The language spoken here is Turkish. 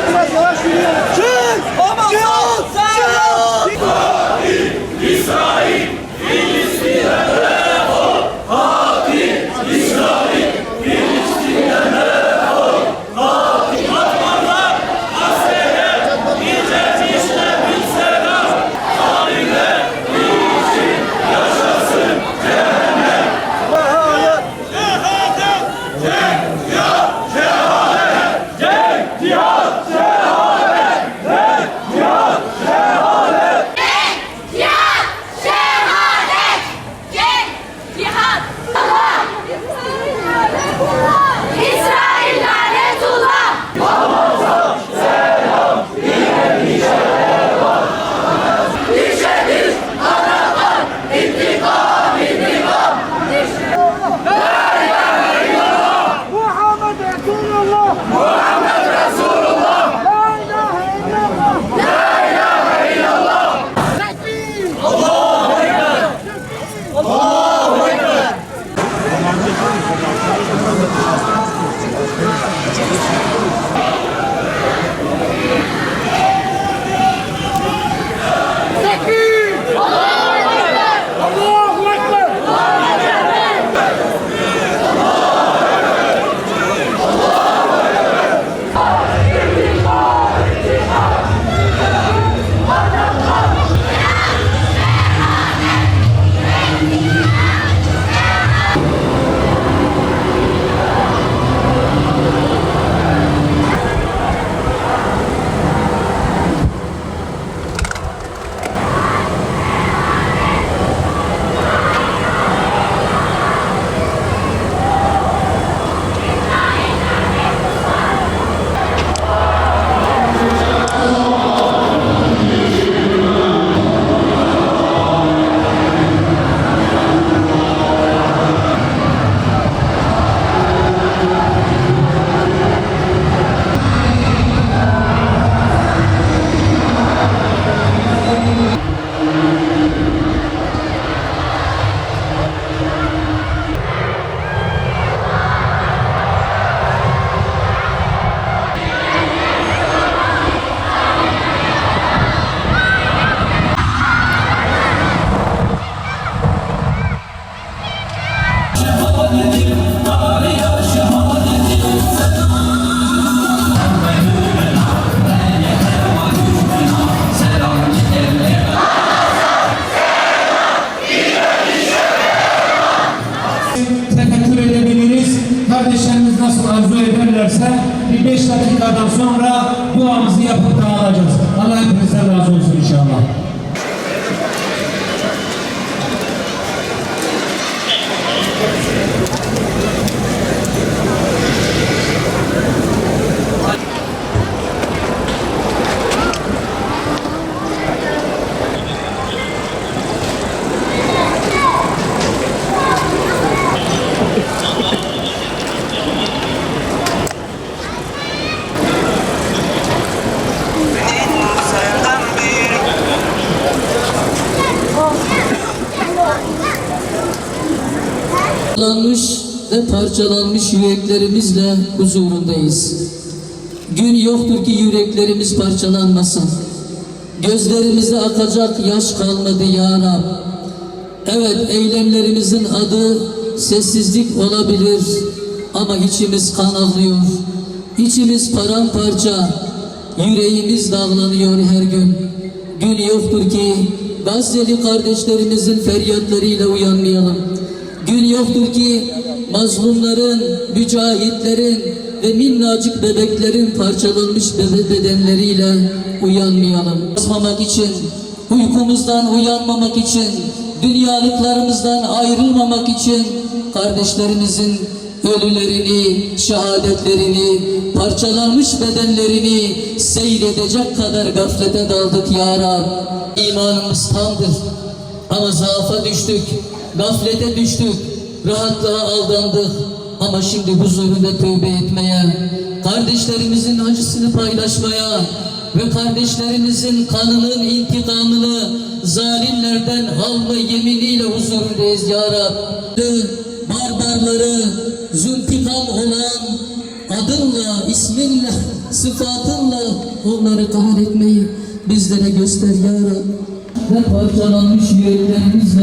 biraz yavaş yürüyelim. Çık! Ama çık! İsrail, Filistin'e defol! Katil İsrail, Filistin'e defol! Katil Batmanlar, askere, incemişle bir selam! Hainler, için yaşasın cehennem! Cehalet! Cenk, cihat, cehalet! Cenk, cihat, cehalet! İsrail lanetullah! Ramazan selam, yine bir şeref var. Düşeriz, anadan, intikam, intikam. La ilahe illallah. Muhammed Resulullah! Muhammed Resulullah. La ilahe illallah! La ilahe illallah. Tekbir! Allahu Ekber. Allahu Ekber. Tekbir! Allahu Ekber! Allahu Ekber! Tefekkür edebiliriz. Kardeşlerimiz nasıl arzu ederlerse bir 5 dakikadan sonra duamızı yapıp dağılacağız. Allah hepinizden razı olsun inşallah. Parçalanmış ve parçalanmış yüreklerimizle huzurundayız. Gün yoktur ki yüreklerimiz parçalanmasın. Gözlerimizde akacak yaş kalmadı ya Rab. Evet, eylemlerimizin adı sessizlik olabilir ama içimiz kan ağlıyor. İçimiz paramparça, yüreğimiz dağlanıyor her gün. Gün yoktur ki Gazze'li kardeşlerimizin feryatlarıyla uyanmayalım. Gün yoktur ki mazlumların, mücahitlerin ve minnacık bebeklerin parçalanmış bedenleriyle uyanmayalım. Basmamak için, uykumuzdan uyanmamak için, dünyalıklarımızdan ayrılmamak için kardeşlerimizin ölülerini, şehadetlerini, parçalanmış bedenlerini seyredecek kadar gaflete daldık ya Rab. İmanımız tamdır ama zaafa düştük, gaflete düştük, rahatlığa aldandık ama şimdi huzurunda tövbe etmeye, kardeşlerimizin acısını paylaşmaya ve kardeşlerimizin kanının intikamını zalimlerden alma yeminiyle huzurundayız ya Rab. Barbarları, zülfikam olan adınla, isminle, sıfatınla onları kahretmeyi bizlere göster ya Rabbi. Ve parçalanmış yüreklerimizle